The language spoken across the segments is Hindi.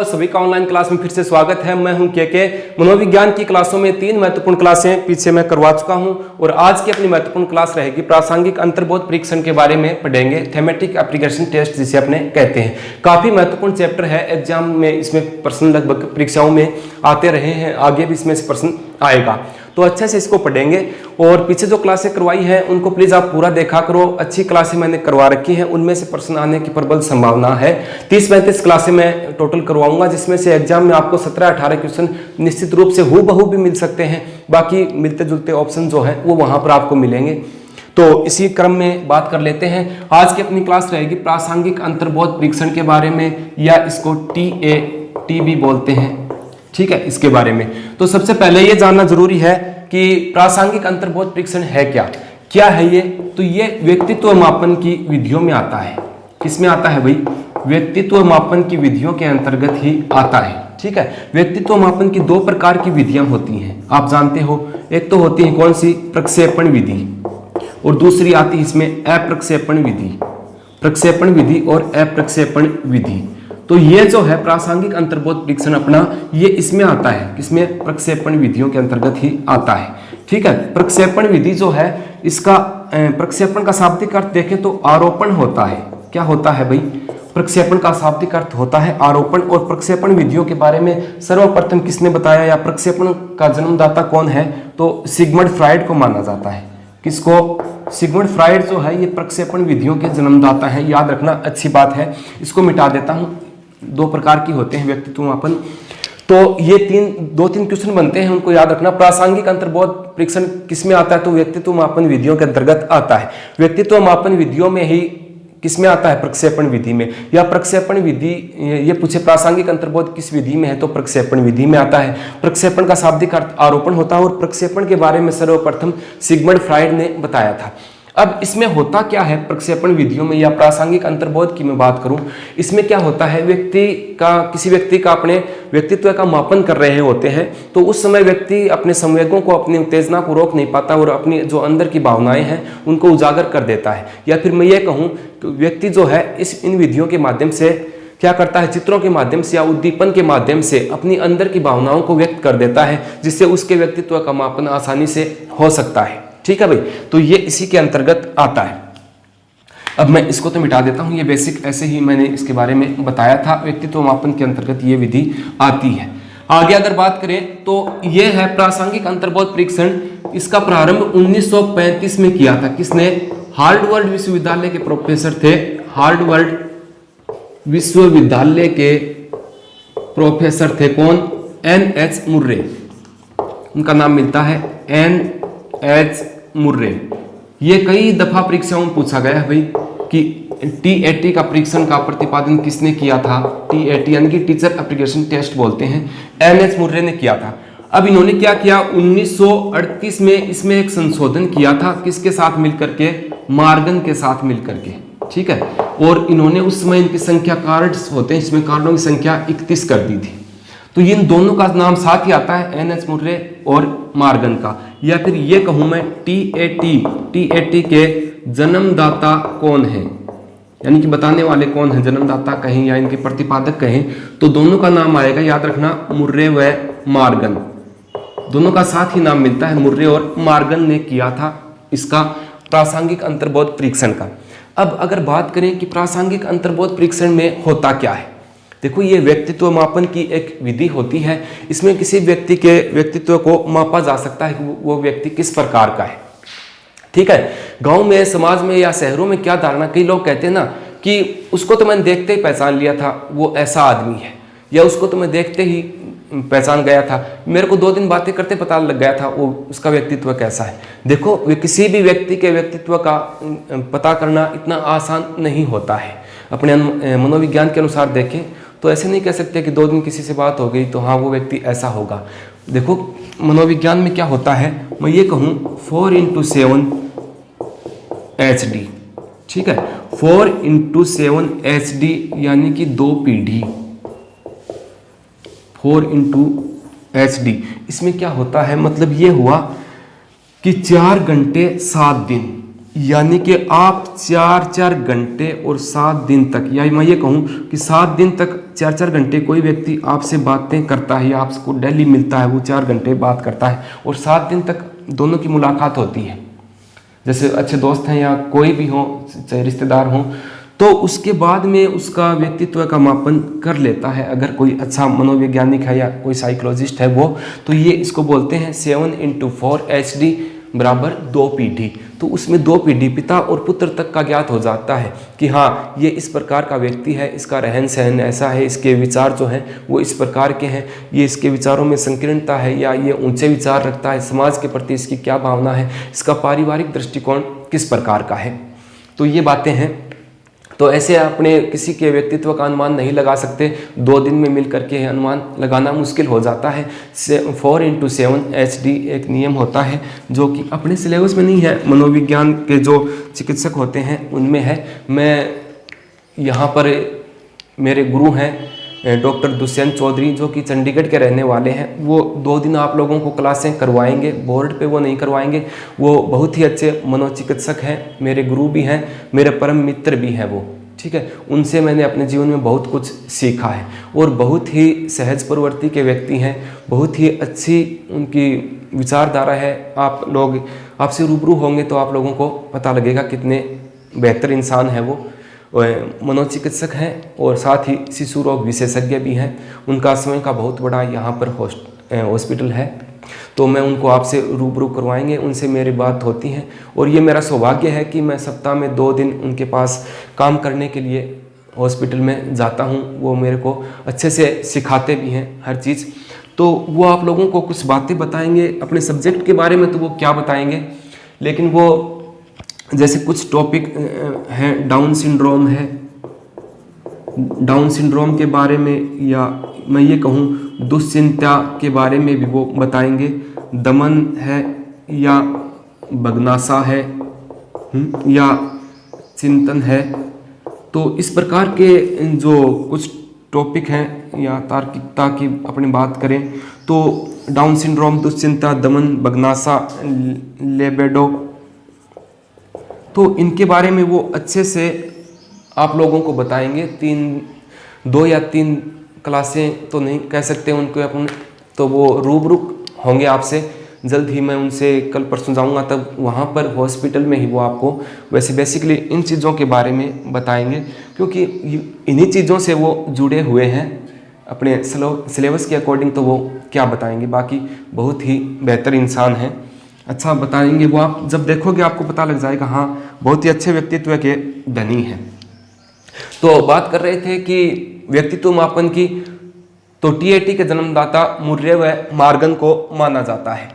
सभी का ऑनलाइन क्लास में फिर से स्वागत है। मैं हूं के मनोविज्ञान की क्लासों में 3 महत्वपूर्ण क्लासें पीछे मैं करवा चुका हूं और आज की अपनी महत्वपूर्ण क्लास रहेगी प्रासंगिक अंतर्बोध परीक्षण के बारे में पढ़ेंगे। थेमेटिक एप्लीकेशन टेस्ट जिसे अपने कहते हैं, काफी महत्वपूर्ण चैप्टर है। एग्जाम में इसमें प्रश्न लगभग परीक्षाओं में आते रहे हैं, आगे भी इसमें से प्रश्न आएगा, तो अच्छे से इसको पढ़ेंगे। और पीछे जो क्लासें करवाई हैं उनको प्लीज आप पूरा देखा करो। अच्छी क्लासें मैंने करवा रखी हैं, उनमें से प्रश्न आने की प्रबल संभावना है। 30-35 क्लासें मैं टोटल करवाऊंगा, जिसमें से एग्जाम में आपको 17-18 क्वेश्चन निश्चित रूप से हूबहू भी मिल सकते हैं। बाकी मिलते जुलते ऑप्शन जो है वो वहां पर आपको मिलेंगे। तो इसी क्रम में बात कर लेते हैं। आज की अपनी क्लास रहेगी प्रासंगिक अंतर्बोध परीक्षण के बारे में, या इसको TAT भी बोलते हैं, ठीक है, इसके बारे में। तो सबसे पहले ये जानना जरूरी है कि प्रासंगिक अंतर्बोध परीक्षण है क्या है ये। तो ये व्यक्तित्व मापन की विधियों में आता है। किसमें आता है भाई? व्यक्तित्व मापन की विधियों के अंतर्गत ही आता है, ठीक है। व्यक्तित्व मापन की 2 प्रकार की विधियां होती हैं, आप जानते हो। एक तो होती है कौन सी? प्रक्षेपण विधि, और दूसरी आती है इसमें अप्रक्षेपण विधि। प्रक्षेपण विधि और अप्रक्षेपण विधि, तो ये जो है प्रासंगिक अंतर्बोध परीक्षण अपना, ये इसमें आता है। किसमें? प्रक्षेपण विधियों के अंतर्गत ही आता है, ठीक है। प्रक्षेपण विधि जो है, इसका प्रक्षेपण का शाब्दिक अर्थ देखें तो आरोपण होता है। क्या होता है भाई? प्रक्षेपण का शाब्दिक अर्थ होता है आरोपण। और प्रक्षेपण विधियों के बारे में सर्वप्रथम किसने बताया, या प्रक्षेपण का जन्मदाता कौन है? तो सिगमंड फ्राइड को माना जाता है। किसको? सिगमंड फ्राइड जो है ये प्रक्षेपण विधियों के जन्मदाता है। याद रखना, अच्छी बात है। इसको मिटा देता हूं। 2 प्रकार की होते हैं व्यक्तित्व मापन, तो ये 2-3 क्वेश्चन बनते हैं, उनको याद रखना। प्रासंगिक अंतर्बोध परीक्षण किसमें आता है? तो व्यक्तित्व मापन विधियों के अंतर्गत आता है। व्यक्तित्व मापन विधियों में ही किसमें आता है? प्रक्षेपण विधि में। या प्रक्षेपण विधि, ये पूछे प्रासंगिक अंतर्बोध किस विधि में है, तो प्रक्षेपण विधि में आता है। प्रक्षेपण का शाब्दिक अर्थ आरोपण होता है, और प्रक्षेपण के बारे में सर्वप्रथम सिगमंड फ्राइड ने बताया था। अब इसमें होता क्या है प्रक्षेपण विधियों में, या प्रासंगिक अंतर्बोध की मैं बात करूं, इसमें क्या होता है? किसी व्यक्ति का अपने व्यक्तित्व का मापन कर रहे होते हैं, तो उस समय व्यक्ति अपने संवेगों को, अपनी उत्तेजना को रोक नहीं पाता और अपनी जो अंदर की भावनाएं हैं उनको उजागर कर देता है। या फिर मैं ये कहूं कि व्यक्ति जो है इन विधियों के माध्यम से क्या करता है? चित्रों के माध्यम से या उद्दीपन के माध्यम से अपनी अंदर की भावनाओं को व्यक्त कर देता है, जिससे उसके व्यक्तित्व का मापन आसानी से हो सकता है, ठीक है भाई। तो ये इसी के अंतर्गत आता है। अब मैं इसको तो मिटा देता हूं, ये बेसिक ऐसे ही मैंने इसके बारे में बताया था। व्यक्तित्व मापन के अंतर्गत ये विधि आती है। आगे अगर बात करें तो ये है प्रासंगिक अंतर्बोध परीक्षण। इसका प्रारंभ 1935 में किया था। किसने? हार्वर्ड विश्वविद्यालय के प्रोफेसर थे। हार्वर्ड विश्वविद्यालय के प्रोफेसर थे कौन? NH मुर्रे, उनका नाम मिलता है NH मुर्रे। ये कई दफा परीक्षाओं में पूछा गया है भाई कि TAT का परीक्षण का प्रतिपादन किसने किया था? TAT यानी कि टीचर एप्लीकेशन टेस्ट बोलते हैं, NH मुर्रे ने किया था। अब इन्होंने क्या किया? 1938 में इसमें एक संशोधन किया था। किसके साथ मिलकर के? मार्गन के साथ मिलकर के, ठीक है। और इन्होंने उस समय इनकी संख्या, कार्ड्स होते हैं इसमें, कार्डों की संख्या 31 कर दी थी। तो इन दोनों का नाम साथ ही आता है, NH मुर्रे और मार्गन का। या फिर ये कहूं मैं TAT के जन्मदाता कौन है, यानी कि बताने वाले कौन है, जन्मदाता कहें या इनके प्रतिपादक कहें, तो दोनों का नाम आएगा। याद रखना, मुर्रे व मार्गन, दोनों का साथ ही नाम मिलता है। मुर्रे और मार्गन ने किया था इसका प्रासंगिक अंतर्बोध परीक्षण का। अब अगर बात करें कि प्रासंगिक अंतर्बोध परीक्षण में होता क्या है, देखो ये व्यक्तित्व मापन की एक विधि होती है। इसमें किसी व्यक्ति के व्यक्तित्व को मापा जा सकता है कि वो व्यक्ति किस प्रकार का है, ठीक है। गांव में, समाज में या शहरों में क्या धारणा, कई लोग कहते हैं ना कि उसको तो मैंने देखते ही पहचान लिया था, वो ऐसा आदमी है, या उसको तो मैं देखते ही पहचान गया था, मेरे को 2 दिन बातें करते पता लग गया था वो उसका व्यक्तित्व कैसा है। देखो किसी भी व्यक्ति के व्यक्तित्व का पता करना इतना आसान नहीं होता है। अपने मनोविज्ञान के अनुसार देखें तो ऐसे नहीं कह सकते कि 2 दिन किसी से बात हो गई तो हाँ वो व्यक्ति ऐसा होगा। देखो मनोविज्ञान में क्या होता है, मैं ये कहूँ 4x7 HD, ठीक है। 4x7 HD यानी कि 2 पीढ़ी, 4x HD। इसमें क्या होता है, मतलब ये हुआ कि 4 घंटे 7 दिन, यानी कि आप 4 घंटे और 7 दिन तक, या मैं ये कहूँ कि 7 दिन तक 4-4 घंटे कोई व्यक्ति आपसे बातें करता है या आपको डेली मिलता है, वो 4 घंटे बात करता है और 7 दिन तक दोनों की मुलाकात होती है, जैसे अच्छे दोस्त हैं या कोई भी हो, चाहे रिश्तेदार हो, तो उसके बाद में उसका व्यक्तित्व का मापन कर लेता है अगर कोई अच्छा मनोवैज्ञानिक है या कोई साइकोलॉजिस्ट है वो, तो ये इसको बोलते हैं 7 × 4 HD बराबर 2 पीढ़ी। तो उसमें 2 पीढ़ी पिता और पुत्र तक का ज्ञात हो जाता है कि हाँ ये इस प्रकार का व्यक्ति है, इसका रहन सहन ऐसा है, इसके विचार जो हैं वो इस प्रकार के हैं, ये इसके विचारों में संकीर्णता है या ये ऊंचे विचार रखता है, समाज के प्रति इसकी क्या भावना है, इसका पारिवारिक दृष्टिकोण किस प्रकार का है। तो ये बातें हैं। तो ऐसे अपने किसी के व्यक्तित्व का अनुमान नहीं लगा सकते, 2 दिन में मिल करके अनुमान लगाना मुश्किल हो जाता है। 4 × 7 HD एक नियम होता है जो कि अपने सिलेबस में नहीं है, मनोविज्ञान के जो चिकित्सक होते हैं उनमें है। मैं यहाँ पर मेरे गुरु हैं डॉक्टर दुष्यंत चौधरी जो कि चंडीगढ़ के रहने वाले हैं, वो 2 दिन आप लोगों को क्लासें करवाएंगे, बोर्ड पे वो नहीं करवाएंगे। वो बहुत ही अच्छे मनोचिकित्सक हैं, मेरे गुरु भी हैं, मेरे परम मित्र भी हैं वो, ठीक है। उनसे मैंने अपने जीवन में बहुत कुछ सीखा है और बहुत ही सहज प्रवृत्ति के व्यक्ति हैं, बहुत ही अच्छी उनकी विचारधारा है। आप लोग आपसे रूबरू होंगे तो आप लोगों को पता लगेगा कितने बेहतर इंसान है वो। मनोचिकित्सक हैं और साथ ही शिशु रोग विशेषज्ञ भी हैं। उनका समय का बहुत बड़ा यहाँ पर हॉस्पिटल है, तो मैं उनको आपसे रूबरू करवाएंगे, उनसे मेरी बात होती है। और ये मेरा सौभाग्य है कि मैं सप्ताह में 2 दिन उनके पास काम करने के लिए हॉस्पिटल में जाता हूँ। वो मेरे को अच्छे से सिखाते भी हैं हर चीज़। तो वो आप लोगों को कुछ बातें बताएंगे अपने सब्जेक्ट के बारे में, तो वो क्या बताएंगे, लेकिन वो जैसे कुछ टॉपिक हैं, डाउन सिंड्रोम है, डाउन सिंड्रोम के बारे में, या मैं ये कहूँ दुश्चिंता के बारे में भी वो बताएंगे। दमन है या बगनासा है या चिंतन है। तो इस प्रकार के जो कुछ टॉपिक हैं या तार्किकता की अपनी बात करें तो डाउन सिंड्रोम, दुश्चिंता, दमन, बगनासा, लेबेडो, तो इनके बारे में वो अच्छे से आप लोगों को बताएंगे। 2 या 3 क्लासें तो नहीं कह सकते उनको अपन, तो वो रूबरू होंगे आपसे। जल्द ही मैं उनसे कल परसों जाऊंगा, तब वहाँ पर हॉस्पिटल में ही वो आपको वैसे बेसिकली इन चीज़ों के बारे में बताएंगे, क्योंकि इन्हीं चीज़ों से वो जुड़े हुए हैं अपने सिलेबस के अकॉर्डिंग। तो वो क्या बताएंगे, बाकी बहुत ही बेहतर इंसान हैं, अच्छा बताएंगे वो। आप जब देखोगे आपको पता लग जाएगा, हाँ बहुत ही अच्छे व्यक्तित्व के धनी हैं। तो बात कर रहे थे कि व्यक्तित्व मापन की, तो TAT के जन्मदाता मुर्रे व मार्गन को माना जाता है,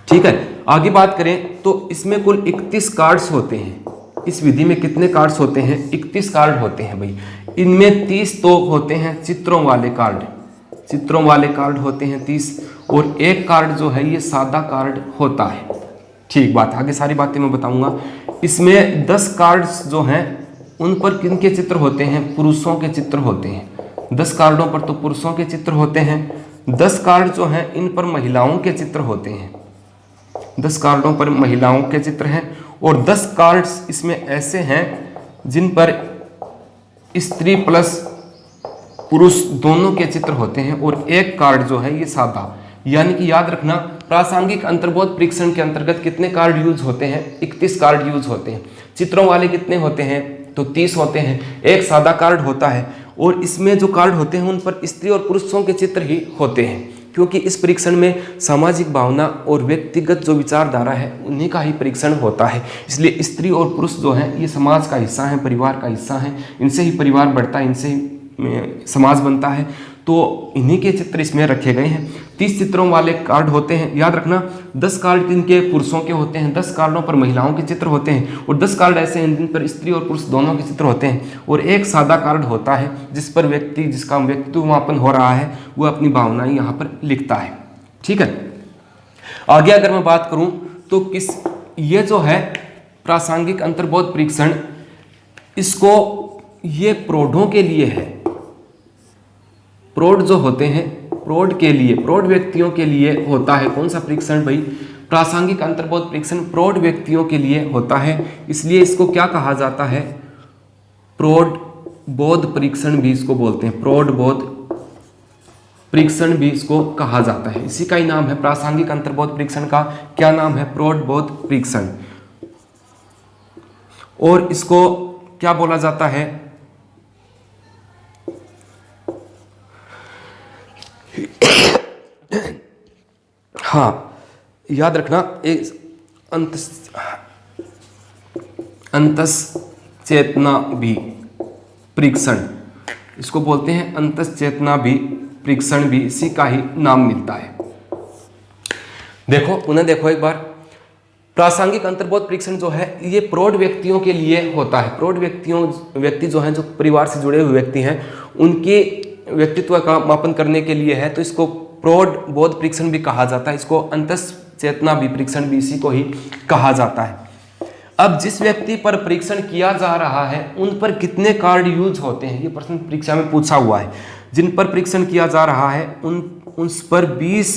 ठीक है। आगे बात करें तो इसमें कुल 31 कार्ड्स होते हैं। इस विधि में कितने कार्ड्स होते हैं? 31 कार्ड होते हैं भाई। इनमें 30 तो होते हैं चित्रों वाले कार्ड, चित्रों वाले कार्ड होते हैं 30, और 1 कार्ड जो है ये सादा कार्ड होता है, ठीक बात। आगे सारी बातें मैं बताऊंगा। इसमें 10 कार्ड्स जो हैं उन पर किनके चित्र होते हैं? पुरुषों के चित्र होते हैं। 10 कार्डों पर तो पुरुषों के चित्र होते हैं। 10 कार्ड जो हैं इन पर महिलाओं के चित्र होते हैं। 10 कार्डों पर महिलाओं के चित्र हैं, और 10 कार्ड्स इसमें ऐसे हैं जिन पर स्त्री प्लस पुरुष दोनों के चित्र होते हैं, और 1 कार्ड जो है ये सादा। यानी कि याद रखना, प्रासंगिक अंतर्बोध परीक्षण के अंतर्गत कितने कार्ड यूज होते हैं? 31 कार्ड यूज होते हैं। चित्रों वाले कितने होते हैं? तो 30 होते हैं। 1 सादा कार्ड होता है, और इसमें जो कार्ड होते हैं उन पर स्त्री और पुरुषों के चित्र ही होते हैं, क्योंकि इस परीक्षण में सामाजिक भावना और व्यक्तिगत जो विचारधारा है उन्हीं का ही परीक्षण होता है। इसलिए स्त्री और पुरुष जो हैं ये समाज का हिस्सा है, परिवार का हिस्सा है। इनसे ही परिवार बढ़ता है, इनसे ही समाज बनता है। तो इन्हीं के चित्र इसमें रखे गए हैं। 30 चित्रों वाले कार्ड होते हैं। याद रखना, 10 कार्ड इनके पुरुषों के होते हैं, 10 कार्डों पर महिलाओं के चित्र होते हैं, और 10 कार्ड ऐसे हैं जिन पर स्त्री और पुरुष दोनों के चित्र होते हैं, और 1 सादा कार्ड होता है जिस पर व्यक्ति, जिसका व्यक्तित्व मापन हो रहा है, वो अपनी भावनाएं यहाँ पर लिखता है, ठीक है। आगे अगर मैं बात करूँ तो ये जो है प्रासंगिक अंतर्बोध परीक्षण, इसको ये प्रौढ़ों के लिए है। प्रौढ़ जो होते हैं, प्रौढ़ के लिए, प्रौढ़ व्यक्तियों के लिए होता है। कौन सा परीक्षण भाई? प्रासंगिक अंतर्बोध परीक्षण प्रौढ़ व्यक्तियों के लिए होता है। इसलिए इसको क्या कहा जाता है? प्रौढ़ बोध परीक्षण भी इसको बोलते हैं, प्रौढ़ बोध परीक्षण भी इसको कहा जाता है। इसी का ही नाम है प्रासंगिक अंतर्बोध परीक्षण का क्या नाम है? प्रौढ़ बोध परीक्षण। और इसको क्या बोला जाता है? हाँ, याद रखना, एक अंतःचेतना भी परीक्षण, इसको बोलते हैं अंतःचेतना भी परीक्षण, भी इसी का ही नाम मिलता है। देखो उन्हें देखो एक बार, प्रासंगिक अंतर्बोध परीक्षण जो है ये प्रौढ़ व्यक्तियों के लिए होता है। प्रौढ़ व्यक्ति जो हैं, जो परिवार से जुड़े हुए व्यक्ति हैं, उनके व्यक्तित्व का मापन करने के लिए है, तो इसको प्रौढ़ बोध परीक्षण भी कहा जाता है। इसको अंतःचेतना भी परीक्षण भी इसी को ही कहा जाता है। अब जिस व्यक्ति पर परीक्षण किया जा रहा है उन पर कितने कार्ड यूज होते हैं, ये प्रश्न परीक्षा में पूछा हुआ है। जिन पर परीक्षण किया जा रहा है उन पर 20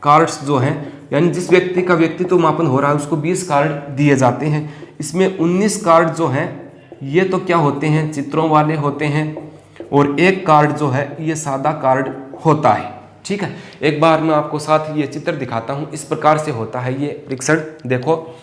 कार्ड्स जो हैं, यानी जिस व्यक्ति का व्यक्तित्व मापन हो रहा है उसको 20 कार्ड दिए जाते हैं। इसमें 19 कार्ड जो हैं ये तो क्या होते हैं? चित्रों वाले होते हैं, और एक कार्ड जो है ये सादा कार्ड होता है। ठीक है, एक बार मैं आपको साथ ये चित्र दिखाता हूँ। इस प्रकार से होता है ये परीक्षण। देखो,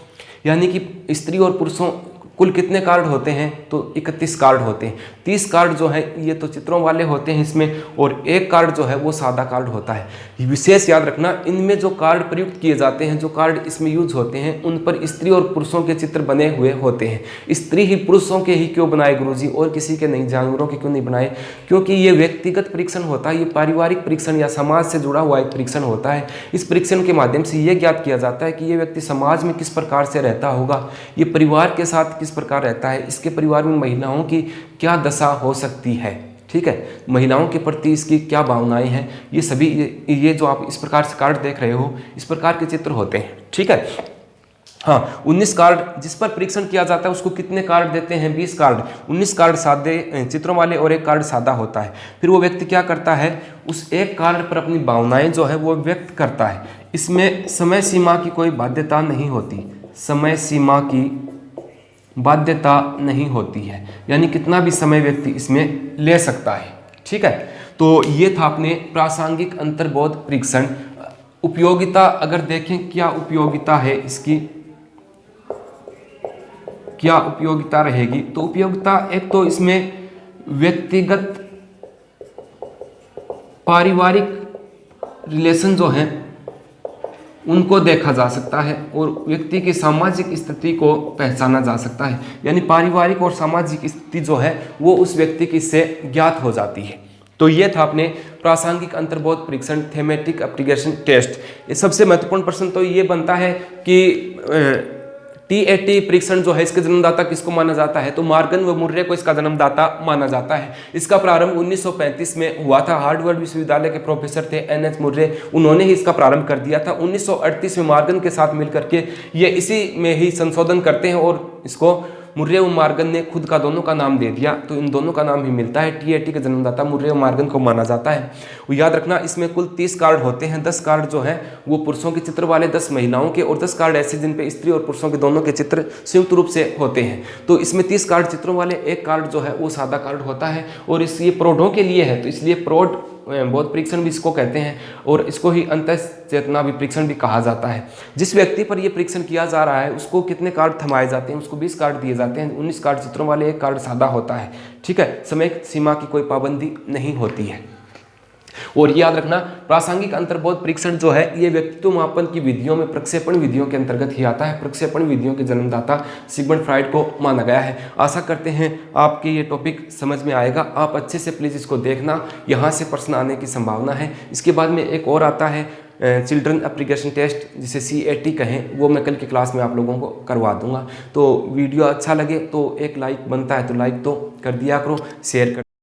यानी कि स्त्री और पुरुषों कुल कितने कार्ड होते हैं? तो 31 कार्ड होते हैं। 30 कार्ड जो है ये तो चित्रों वाले होते हैं इसमें, और एक कार्ड जो है वो सादा कार्ड होता है। विशेष याद रखना, इनमें जो कार्ड प्रयुक्त किए जाते हैं, जो कार्ड इसमें यूज होते हैं, उन पर स्त्री और पुरुषों के चित्र बने हुए होते हैं। स्त्री ही पुरुषों के ही क्यों बनाए गुरुजी, और किसी के नहीं, जानवरों के क्यों नहीं बनाए? क्योंकि ये व्यक्तिगत परीक्षण होता है, ये पारिवारिक परीक्षण या समाज से जुड़ा हुआ एक परीक्षण होता है। इस परीक्षण के माध्यम से ये ज्ञात किया जाता है कि ये व्यक्ति समाज में किस प्रकार से रहता होगा, ये परिवार के साथ किस प्रकार रहता है, इसके परिवार में महिलाओं की क्या दशा हो सकती है। ठीक है, महिलाओं के प्रति इसकी क्या भावनाएं हैं, ये सभी ये जो आप इस प्रकार से कार्ड देख रहे हो, इस प्रकार के चित्र होते हैं। ठीक है, हाँ, 19 कार्ड जिस पर परीक्षण किया जाता है उसको कितने कार्ड देते हैं? 20 कार्ड। 19 कार्ड सादे चित्रों वाले और एक कार्ड सादा होता है। फिर वो व्यक्ति क्या करता है? उस एक कार्ड पर अपनी भावनाएं जो है वो व्यक्त करता है। इसमें समय सीमा की कोई बाध्यता नहीं होती, समय सीमा की बाध्यता नहीं होती है, यानी कितना भी समय व्यक्ति इसमें ले सकता है। ठीक है, तो ये था अपने प्रासंगिक अंतर्बोध परीक्षण। उपयोगिता अगर देखें, क्या उपयोगिता है इसकी, क्या उपयोगिता रहेगी? तो उपयोगिता एक तो इसमें व्यक्तिगत पारिवारिक रिलेशन जो हैं उनको देखा जा सकता है, और व्यक्ति की सामाजिक स्थिति को पहचाना जा सकता है, यानी पारिवारिक और सामाजिक स्थिति जो है वो उस व्यक्ति की से ज्ञात हो जाती है। तो ये था अपने प्रासंगिक अंतर्बोध परीक्षण, थेमेटिक एप्लीकेशन टेस्ट। ये सबसे महत्वपूर्ण प्रश्न तो ये बनता है कि टीएटी परीक्षण जो है इसके जन्मदाता किसको माना जाता है? तो मॉर्गन व मुर्रे को इसका जन्मदाता माना जाता है। इसका प्रारंभ 1935 में हुआ था। हार्वर्ड विश्वविद्यालय के प्रोफेसर थे एनएच मुर्रे, उन्होंने ही इसका प्रारंभ कर दिया था। 1938 में मॉर्गन के साथ मिलकर के ये इसी में ही संशोधन करते हैं, और इसको मुर्रे और मॉर्गन ने खुद का दोनों का नाम दे दिया, तो इन दोनों का नाम ही मिलता है। टीएटी के जन्मदाता मुर्रे और मॉर्गन को माना जाता है। वो याद रखना, इसमें कुल 30 कार्ड होते हैं। 10 कार्ड जो है वो पुरुषों के चित्र वाले, 10 महिलाओं के, और 10 कार्ड ऐसे जिन पे स्त्री और पुरुषों के दोनों के चित्र संयुक्त रूप से होते हैं। तो इसमें 30 कार्ड चित्रों वाले, एक कार्ड जो है वो सादा कार्ड होता है, और ये प्रौढ़ों के लिए है, तो इसलिए प्रौढ़ बोध परीक्षण भी इसको कहते हैं, और इसको ही अंतःचेतना भी परीक्षण भी कहा जाता है। जिस व्यक्ति पर यह परीक्षण किया जा रहा है उसको कितने कार्ड थमाए जाते हैं? उसको 20 कार्ड दिए जाते हैं। 19 कार्ड चित्रों वाले, एक कार्ड सादा होता है। ठीक है, समय सीमा की कोई पाबंदी नहीं होती है। और याद रखना, प्रासंगिक अंतर्बोध परीक्षण जो है ये व्यक्तित्व मापन की विधियों में प्रक्षेपण विधियों के अंतर्गत ही आता है। प्रक्षेपण विधियों के जन्मदाता सिगमंड फ्राइड को माना गया है। आशा करते हैं आपके ये टॉपिक समझ में आएगा। आप अच्छे से प्लीज़ इसको देखना, यहाँ से प्रश्न आने की संभावना है। इसके बाद में एक और आता है चिल्ड्रन एप्लीकेशन टेस्ट, जिसे CAT कहें, वो मैं कल की क्लास में आप लोगों को करवा दूंगा। तो वीडियो अच्छा लगे तो एक लाइक बनता है, तो लाइक तो कर दिया करो, शेयर कर